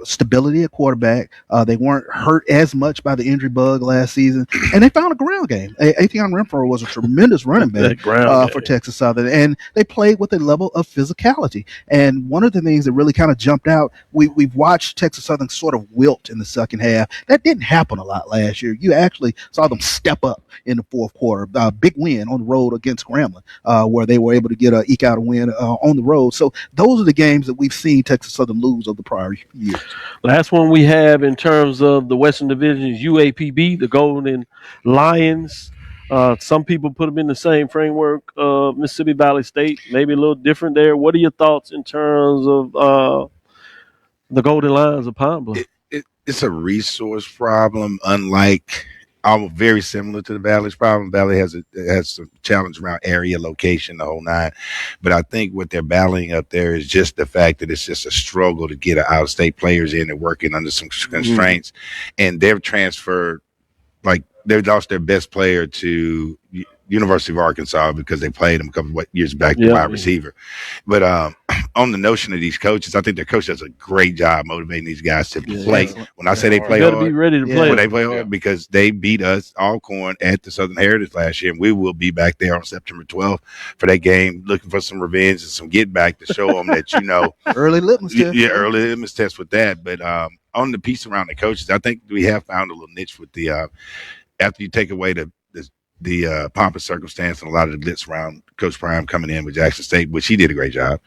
stability at quarterback. They weren't hurt as much by the injury bug last season, and they found a ground game. Atheon Renfro was a tremendous running back for Texas Southern, and they played with a level of physicality. And one of the things that really kind of jumped out, we've watched Texas Southern sort of wilt in the second half. That didn't happen a lot last year. You actually saw them step up in the fourth quarter. Big win on the road against Grambling, where they were able to eke out a win on the road. So those are the games that we've seen Texas Southern lose of the prior years. Last one we have in terms of the Western Division is UAPB, the Golden Lions. Some people put them in the same framework of Mississippi Valley State, maybe a little different there. What are your thoughts in terms of the Golden Lions of Pine Bluff? It's a resource problem, unlike very similar to the Valley's problem. Valley has some challenge around area, location, the whole nine. But I think what they're battling up there is just the fact that it's just a struggle to get out-of-state players in and working under some constraints. And they've transferred, like, they've lost their best player to University of Arkansas because they played him a couple of years back, the wide receiver. But on the notion of these coaches, I think their coach does a great job motivating these guys to play. When I say they play hard, be ready to play. When they play hard, because they beat us Alcorn at the Southern Heritage last year, and we will be back there on September 12th for that game, looking for some revenge and some get back to show them that early litmus test. Yeah, early litmus test with that. But on the piece around the coaches, I think we have found a little niche with the after you take away the pomp and circumstance and a lot of the glitz around Coach Prime coming in with Jackson State, which he did a great job.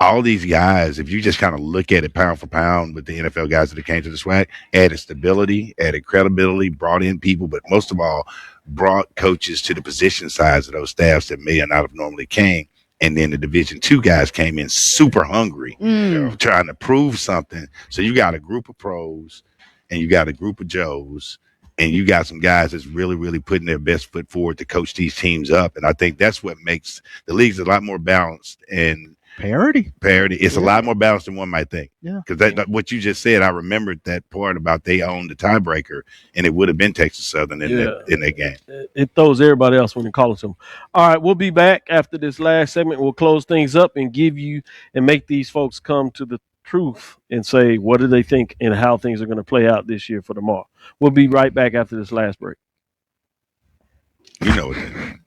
All these guys, if you just kind of look at it pound for pound with the NFL guys that came to the SWAC, added stability, added credibility, brought in people, but most of all, brought coaches to the position sides of those staffs that may not have normally came. And then the Division II guys came in super hungry, trying to prove something. So you got a group of pros and you got a group of Joes, and you got some guys that's really, really putting their best foot forward to coach these teams up. And I think that's what makes the leagues a lot more balanced and parity. It's a lot more balanced than one might think. Yeah. Because what you just said, I remembered that part about they owned the tiebreaker, and it would have been Texas Southern in that game. It throws everybody else when you call them. All right, we'll be back after this last segment. We'll close things up and give you and make these folks come to the truth and say what do they think and how things are going to play out this year for tomorrow. We'll be right back after this last break. You know it.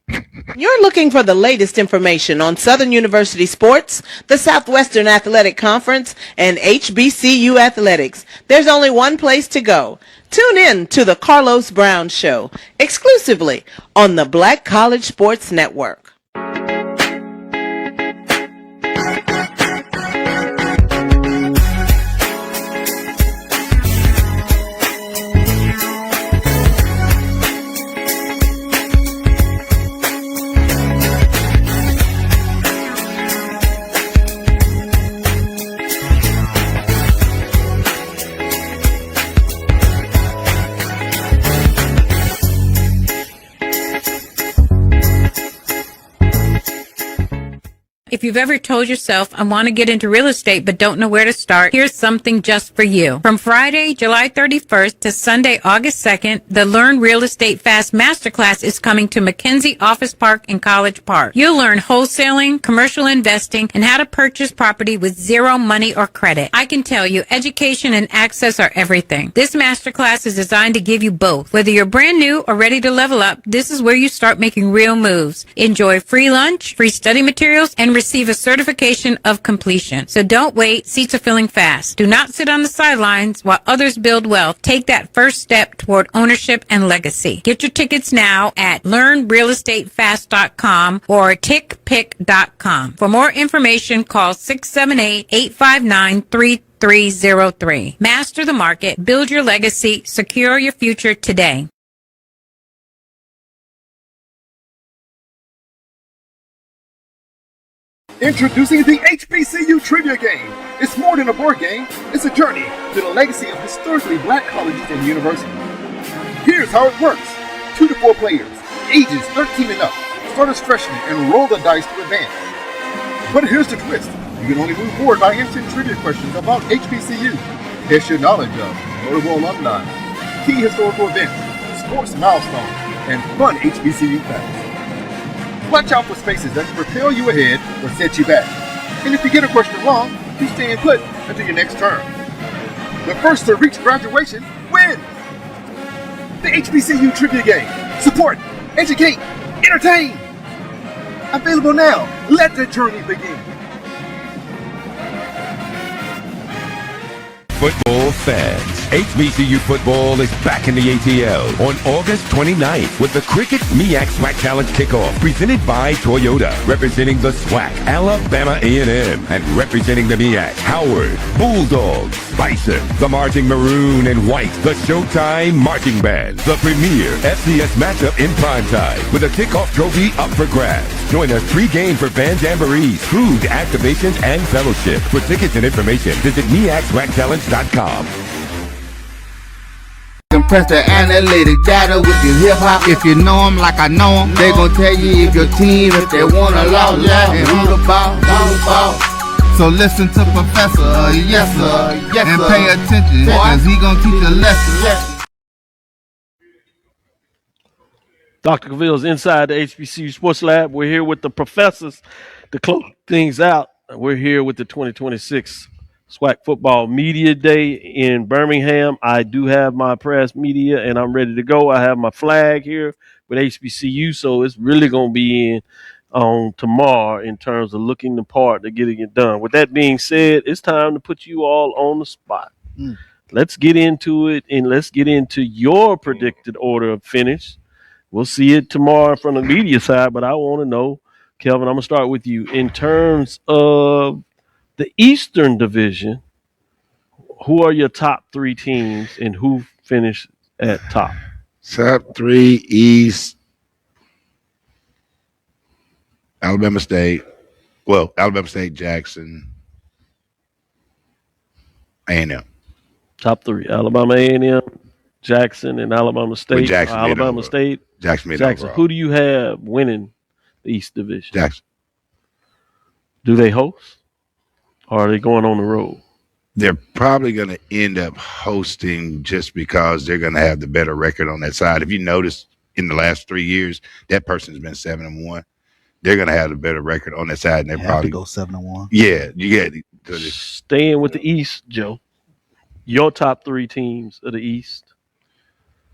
You're looking for the latest information on Southern University sports, the Southwestern Athletic Conference, and HBCU athletics. There's only one place to go. Tune in to the Carlos Brown Show, exclusively on the Black College Sports Network. If you've ever told yourself, I want to get into real estate but don't know where to start, here's something just for you. From Friday, July 31st to Sunday, August 2nd, the Learn Real Estate Fast Masterclass is coming to McKenzie Office Park in College Park. You'll learn wholesaling, commercial investing, and how to purchase property with zero money or credit. I can tell you, education and access are everything. This masterclass is designed to give you both. Whether you're brand new or ready to level up, this is where you start making real moves. Enjoy free lunch, free study materials, and receive a certification of completion. So don't wait. Seats are filling fast. Do not sit on the sidelines while others build wealth. Take that first step toward ownership and legacy. Get your tickets now at learnrealestatefast.com or tickpick.com. For more information, call 678-859-3303. Master the market. Build your legacy. Secure your future today. Introducing the HBCU Trivia Game. It's more than a board game, it's a journey to the legacy of historically black colleges and universities. Here's how it works. 2 to 4 players, ages 13 and up, start as freshmen and roll the dice to advance. But here's the twist. You can only move forward by answering trivia questions about HBCU. Test your knowledge of notable alumni, key historical events, sports milestones, and fun HBCU facts. Watch out for spaces that can propel you ahead or set you back. And if you get a question wrong, you stay in put until your next turn. The first to reach graduation wins! The HBCU Trivia Game. Support, educate, entertain! Available now. Let the journey begin. Football fans, HBCU football is back in the ATL on August 29th with the Cricket MEAC SWAC Challenge Kickoff presented by Toyota, representing the SWAC, Alabama A&M, and representing the MEAC, Howard, Bulldogs, Bison, the Marching Maroon and White, the Showtime Marching Band, the premier FCS matchup in primetime with a kickoff trophy up for grabs. Join us pre-game for band jamborees, food, activations, and fellowship. For tickets and information, visit MEACSWACChallenge.com. Compress the analytic data with your hip hop. If you know them like I know them, they gon' tell you if your team, if they wanna lose, and who the ball. So listen to Professor, yes sir, and pay attention, cause he gon' teach a lesson. Dr. Cavil's inside the HBCU Sports Lab. We're here with the professors to close things out. We're here with the 2026 SWAC Football Media Day in Birmingham. I do have my press media, and I'm ready to go. I have my flag here with HBCU, so it's really going to be in on tomorrow in terms of looking the part to getting it done. With that being said, it's time to put you all on the spot. Let's get into it, and let's get into your predicted order of finish. We'll see it tomorrow from the media side, but I want to know, Kelvin, I'm going to start with you. In terms of the Eastern Division, who are your top three teams and who finished at top? Top three East, Alabama State. Well, Alabama State, Jackson, A&M. Top three: Alabama A&M, Jackson, and Alabama State. Jackson Alabama State. Jackson. Who do you have winning the East Division? Jackson. Do they host, or are they going on the road? They're probably going to end up hosting just because they're going to have the better record on that side. If you notice, in the last 3 years, that person's been 7-1. They're going to have the better record on that side, and they're probably go 7-1. Yeah, you get staying with the East, Joe. Your top three teams of the East.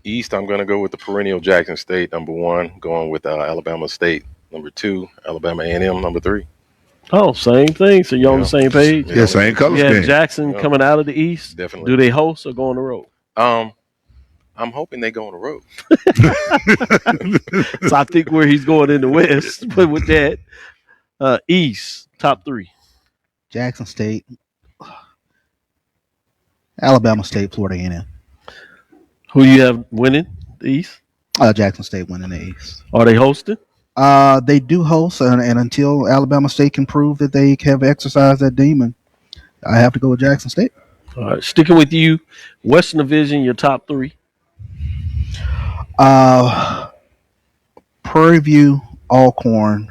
East, I'm going to go with the perennial Jackson State, number one. Going with Alabama State, number two. Alabama A&M, number three. Oh, same thing. So you're on the same page? Yeah, same color You scheme. have Jackson coming out of the East. Definitely. Do they host or go on the road? I'm hoping they go on the road. So I think where he's going in the West. But with that, East, top three. Jackson State, Alabama State, Florida A&M. Who you have winning the East? Jackson State winning the East. Are they hosting? They do host, and until Alabama State can prove that they have exercised that demon, I have to go with Jackson State. All right, sticking with you, Western Division, your top three. Prairie View, Alcorn,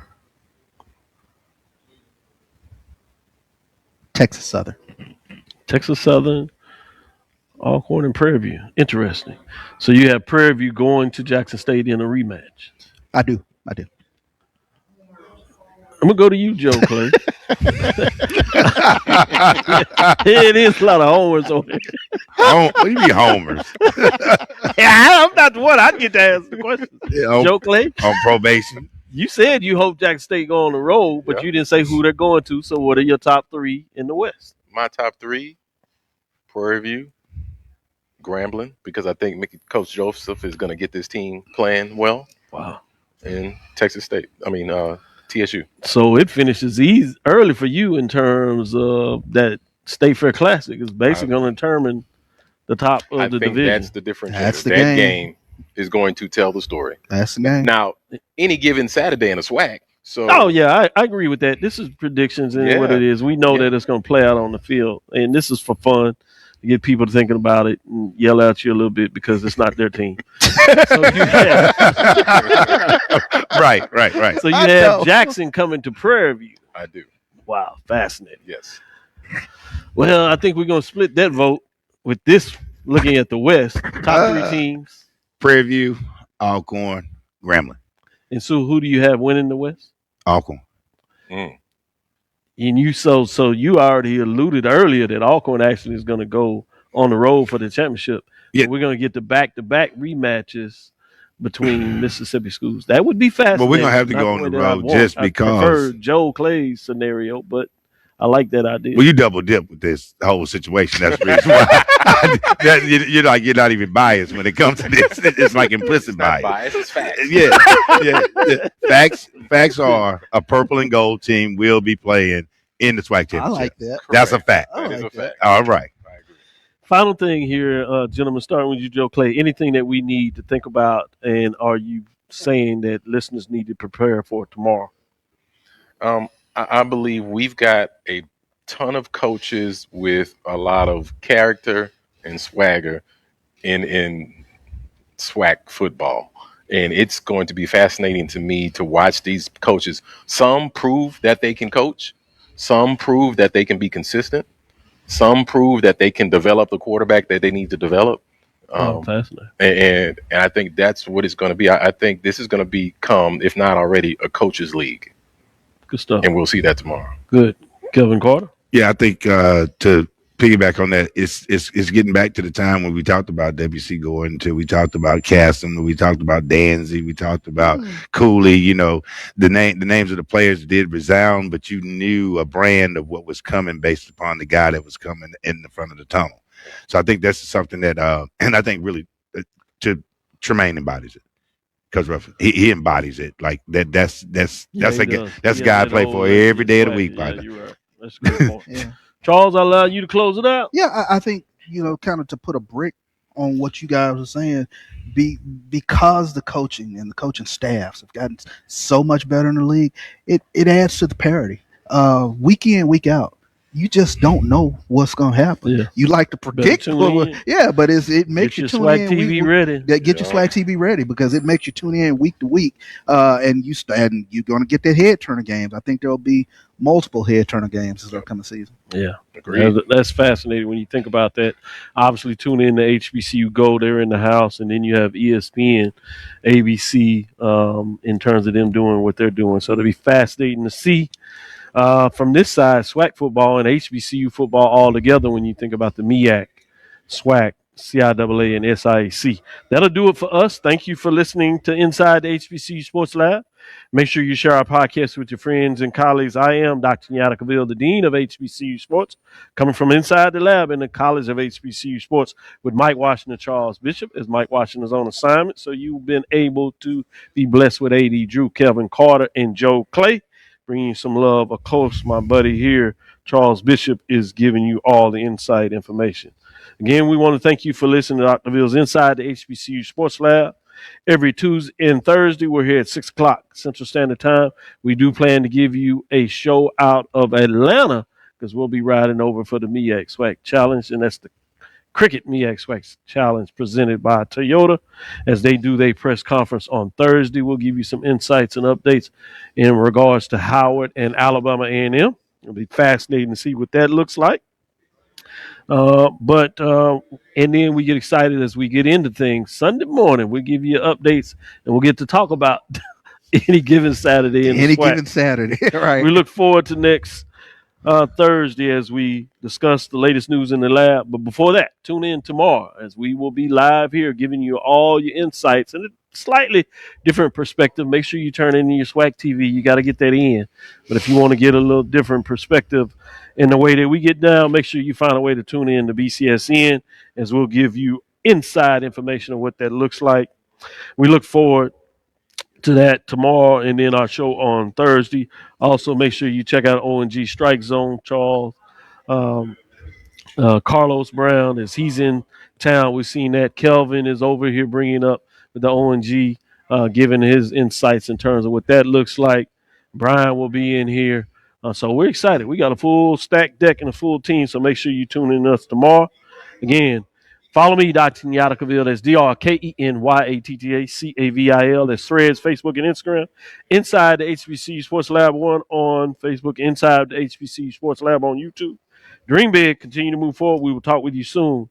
Texas Southern. Texas Southern, Alcorn, and Prairie View. Interesting. So you have Prairie View going to Jackson State in a rematch. I do. I'm going to go to you, Joe Clay. It is a lot of homers on it. What do you mean homers? I'm not the one. I get to ask the question. Joe Clay? On probation. You said you hope Jackson State go on the road, but you didn't say who they're going to. So what are your top three in the West? My top three, Prairie View, Grambling, because I think Coach Joseph is going to get this team playing well. Wow. And TSU. So it finishes early for you in terms of that State Fair Classic. It's basically going to determine the top of the division. That's the difference. That's the that game. is going to tell the story. That's the game. Now, any given Saturday in a SWAC. So, I agree with that. This is predictions and what it is. We know that it's going to play out on the field, and this is for fun to get people thinking about it and yell at you a little bit because it's not their team. So you have right. So you have Jackson coming to Prairie View. I do. Wow, fascinating. Yes. Well, I think we're going to split that vote with this. Looking at the West, top three teams: Prairie View, Alcorn, Grambling. And so, who do you have winning the West? Alcorn. And you so you already alluded earlier that Alcorn actually is going to go on the road for the championship. Yeah, we're going to get the back-to-back rematches between Mississippi schools. That would be fascinating. But we're going to have to go on the road just because. I prefer Joe Clay's scenario, but I like that idea. Well, you double dip with this whole situation. That's the reason why you're not even biased when it comes to this. It's like implicit bias. Bias is facts. Yeah. Facts are a purple and gold team will be playing in the SWAC championship. I like that. That's a fact. I like that. All right. Final thing here, gentlemen, starting with you, Joe Clay. Anything that we need to think about, and are you saying that listeners need to prepare for tomorrow? I believe we've got a ton of coaches with a lot of character and swagger in SWAC football. And it's going to be fascinating to me to watch these coaches. Some prove that they can coach. Some prove that they can be consistent. Some prove that they can develop the quarterback that they need to develop. Fascinating. And I think that's what it's going to be. I think this is going to become, if not already, a coaches league. Good stuff. And we'll see that tomorrow. Good. Kelvin Carter. Yeah, I think to piggyback on that, it's getting back to the time when we talked about WC going to, we talked about Caston, we talked about Danzy, we talked about Cooley. You know, the names of the players did resound, but you knew a brand of what was coming based upon the guy that was coming in the front of the tunnel. So I think that's something that, and I think really, Tremaine embodies it. Because he embodies it like that. That's a guy I play for every day of the week. Yeah, you're right. That's a good point. Yeah. Charles, I'll allow you to close it out. Yeah, I think, kind of to put a brick on what you guys are saying, because the coaching and the coaching staffs have gotten so much better in the league, it adds to the parity. Week in, week out. You just don't know what's going to happen. Yeah. You like to predict, but it makes you tune SWAC TV ready. Get your SWAC TV ready, because it makes you tune in week to week, and you're going to get that head turner games. I think there'll be multiple head turner games this upcoming season. Yeah, that's fascinating when you think about that. Obviously, tune in to HBCU Go. They're in the house, and then you have ESPN, ABC, in terms of them doing what they're doing. So it'll be fascinating to see. From this side, SWAC football and HBCU football all together when you think about the MEAC, SWAC, CIAA, and SIAC. That'll do it for us. Thank you for listening to Inside the HBCU Sports Lab. Make sure you share our podcast with your friends and colleagues. I am Dr. Kenyatta, Cavil, the Dean of HBCU Sports, coming from inside the lab in the College of HBCU Sports with Mike Washington and Charles Bishop, as Mike Washington is on assignment. So you've been able to be blessed with AD Drew, Kelvin Carter, and Joe Clay. Bringing you some love. Of course, my buddy here, Charles Bishop, is giving you all the inside information. Again, we want to thank you for listening to Dr. Ville's Inside the HBCU Sports Lab. Every Tuesday and Thursday, we're here at 6 o'clock Central Standard Time. We do plan to give you a show out of Atlanta, because we'll be riding over for the MEAC SWAC Challenge, and that's the Cricket MEAC SWAC Challenge presented by Toyota. As they do their press conference on Thursday, we'll give you some insights and updates in regards to Howard and Alabama A&M. It'll be fascinating to see what that looks like. And then we get excited as we get into things. Sunday morning, we'll give you updates, and we'll get to talk about any given Saturday. Given Saturday, right. We look forward to next Thursday as we discuss the latest news in the lab. But before that, tune in tomorrow as we will be live here giving you all your insights and a slightly different perspective. Make sure you turn in your SWAC TV. You got to get that in. But if you want to get a little different perspective in the way that we get down, make sure you find a way to tune in to BCSN, as we'll give you inside information of what that looks like. We look forward to that tomorrow, and then our show on Thursday. Also, make sure you check out ONG Strike Zone. Charles, Carlos Brown, as he's in town, we've seen that. Kelvin is over here bringing up the ONG, giving his insights in terms of what that looks like. Brian will be in here. So we're excited. We got a full stack deck and a full team, so make sure you tune in us tomorrow. Again, follow me, Dr. Kenyatta Cavil. That's DrKenyattaCavil. That's Threads, Facebook, and Instagram. Inside the HBCU Sports Lab 1 on Facebook. Inside the HBCU Sports Lab on YouTube. Dream big. Continue to move forward. We will talk with you soon.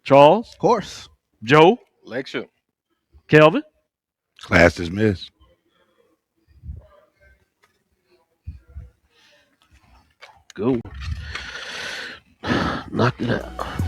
Charles? Of course. Joe? Lecture. Kelvin? Class dismissed. Go. Knock it out.